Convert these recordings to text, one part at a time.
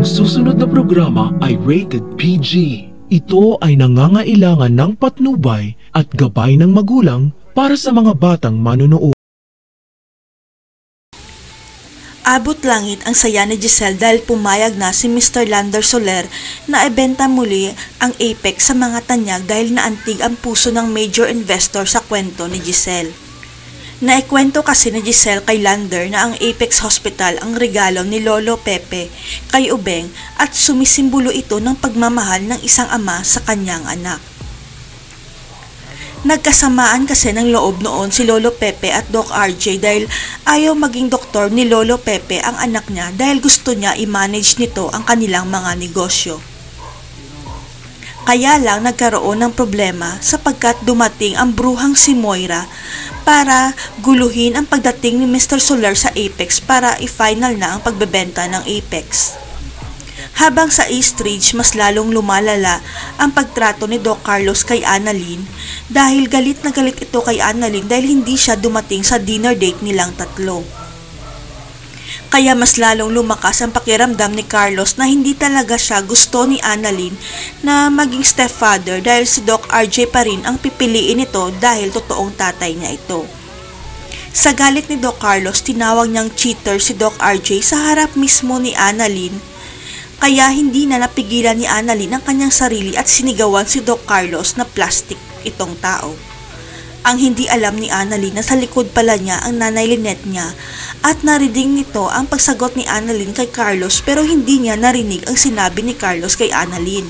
Ang susunod na programa ay rated PG. Ito ay nangangailangan ng patnubay at gabay ng magulang para sa mga batang manunood. Abot langit ang saya ni Giselle dahil pumayag na si Mr. Lander Soler na ibenta muli ang Apex sa mga tanyag dahil naantig ang puso ng major investor sa kwento ni Giselle. Naikwento kasi ni Giselle kay Lander na ang Apex Hospital ang regalo ni Lolo Pepe kay Ubeng at sumisimbolo ito ng pagmamahal ng isang ama sa kanyang anak. Nagkasamaan kasi ng loob noon si Lolo Pepe at Doc RJ dahil ayaw maging doktor ni Lolo Pepe ang anak niya dahil gusto niya i-manage nito ang kanilang mga negosyo. Kaya lang nagkaroon ng problema sapagkat dumating ang bruhang si Moira para guluhin ang pagdating ni Mr. Soler sa Apex para i-final na ang pagbebenta ng Apex. Habang sa East Ridge, mas lalong lumalala ang pagtrato ni Doc Carlos kay Annalyn dahil galit na galit ito kay Annalyn dahil hindi siya dumating sa dinner date nilang tatlo. Kaya mas lalong lumakas ang pakiramdam ni Carlos na hindi talaga siya gusto ni Annalyn na maging stepfather dahil si Doc RJ pa rin ang pipiliin nito dahil totoong tatay niya ito. Sa galit ni Doc Carlos, tinawag niyang cheater si Doc RJ sa harap mismo ni Annalyn. Kaya hindi na napigilan ni Annalyn ang kanyang sarili at sinigawan si Doc Carlos na plastic itong tao. Ang hindi alam ni Annalyn na sa likod pala niya ang nanay Lynette niya at narinig nito ang pagsagot ni Annalyn kay Carlos pero hindi niya narinig ang sinabi ni Carlos kay Annalyn.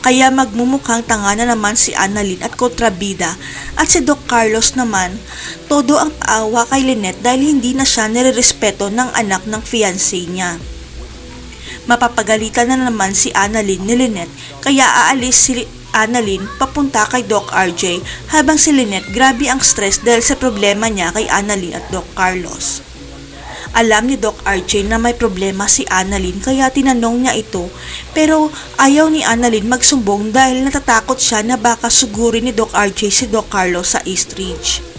Kaya magmumukhang tanga na naman si Annalyn at kontrabida at si Doc Carlos naman todo ang paawa kay Lynette dahil hindi na siya nirerespeto ng anak ng fiancé niya. Mapapagalitan na naman si Annalyn ni Lynette kaya aalis si Annalyn papunta kay Doc RJ habang si Lynette grabe ang stress dahil sa problema niya kay Annalyn at Doc Carlos. Alam ni Doc RJ na may problema si Annalyn kaya tinanong niya ito pero ayaw ni Annalyn magsumbong dahil natatakot siya na baka sugurin ni Doc RJ si Doc Carlos sa East Ridge.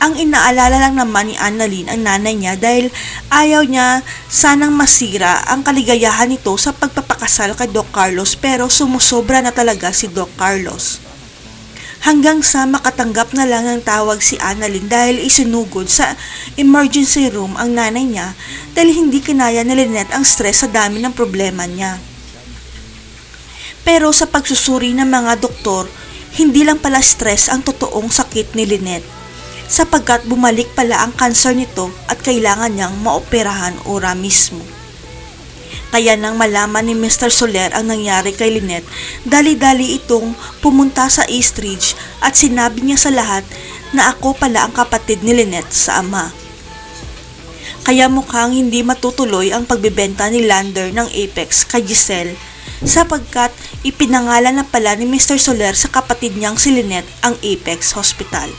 Ang inaalala lang naman ni Annalyn ang nanay niya dahil ayaw niya sanang masira ang kaligayahan nito sa pagpapakasal kay Doc Carlos pero sumusobra na talaga si Doc Carlos. Hanggang sa makatanggap na lang ng tawag si Annalyn dahil isinugod sa emergency room ang nanay niya dahil hindi kinaya ni Lynette ang stress sa dami ng problema niya. Pero sa pagsusuri ng mga doktor, hindi lang pala stress ang totoong sakit ni Lynette. Sapagkat bumalik pala ang kanser nito at kailangan niyang maoperahan ora mismo. Kaya nang malaman ni Mr. Soler ang nangyari kay Lynette, dali-dali itong pumunta sa East Ridge at sinabi niya sa lahat na ako pala ang kapatid ni Lynette sa ama. Kaya mukhang hindi matutuloy ang pagbebenta ni Lander ng Apex kay Giselle sapagkat ipinangalan na pala ni Mr. Soler sa kapatid niyang si Lynette ang Apex Hospital.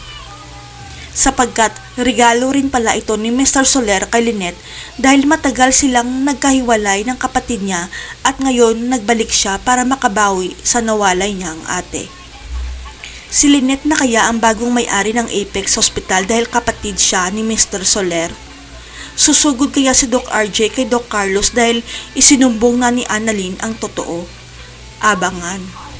Sapagkat regalo rin pala ito ni Mr. Soler kay Lynette dahil matagal silang nagkahiwalay ng kapatid niya at ngayon nagbalik siya para makabawi sa nawalay niyang ate. Si Lynette na kaya ang bagong may-ari ng Apex Hospital dahil kapatid siya ni Mr. Soler. Susugod kaya si Doc RJ kay Doc Carlos dahil isinumbong na ni Annalyn ang totoo. Abangan.